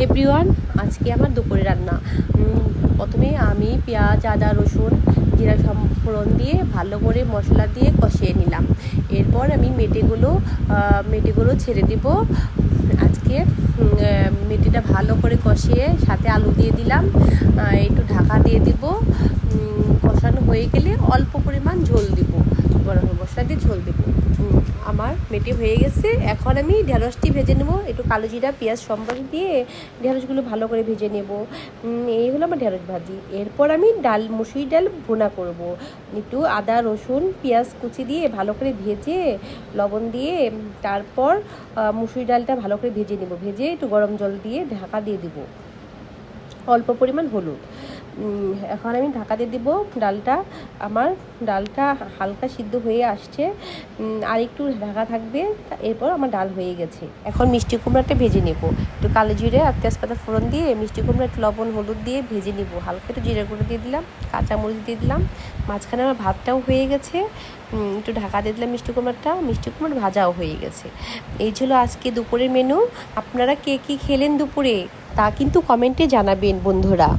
Everyone, আজকে আমার দুপুরে রান্না। প্রথমে আমি পেঁয়াজ, আদা, রসুন, জিরা ফোড়ন দিয়ে ভালো করে মশলা দিয়ে কষিয়ে নিলাম। এরপর আমি মেটেগুলো ছেড়ে দিব। আজকে মেটেটা ভালো করে কষিয়ে সাথে আলু দিয়ে দিলাম, একটু ঢাকা দিয়ে দিব। কষানো হয়ে গেলে অল্প পরিমাণ ঝোল দিব, গরম মশলা দিয়ে ঝোল দেব। আমার মেটে হয়ে গেছে। এখন আমি ঢেঁড়সটি ভেজে নেব, একটু কালো জিরা, পেঁয়াজ সম্বর দিয়ে ঢেঁড়সগুলো ভালো করে ভেজে নেব। এই হলো আমার ঢেঁড়স ভাজি। এরপর আমি মুসুরি ডাল ভুনা করব। একটু আদা, রসুন, পেঁয়াজ কুচি দিয়ে ভালো করে ভেজে লবণ দিয়ে তারপর মুসুরি ডালটা ভালো করে ভেজে নেব। ভেজে একটু গরম জল দিয়ে ঢাকা দিয়ে দেব, অল্প পরিমাণ হলুদ। এখন আমি ঢাকা দিয়ে দেবো। আমার ডালটা হালকা সিদ্ধ হয়ে আসছে, আর একটু ঢাকা থাকবে। এরপর আমার ডাল হয়ে গেছে। এখন মিষ্টি কুমড়াটা ভেজে নেব। একটু কালো জিরে আর তেজপাতা ফোড়ন দিয়ে মিষ্টি কুমড়া একটু লবণ হলুদ দিয়ে ভেজে নেব। হালকা একটু জিরে গুঁড়ো দিয়ে দিলাম, কাঁচামরিচ দিয়ে দিলাম। মাঝখানে আমার ভাতটাও হয়ে গেছে। একটু ঢাকা দিয়ে দিলাম। মিষ্টি কুমড়া ভাজাও হয়ে গেছে। এই ছিল আজকে দুপুরের মেনু। আপনারা কে কী খেলেন দুপুরে তা কিন্তু কমেন্টে জানাবেন বন্ধুরা।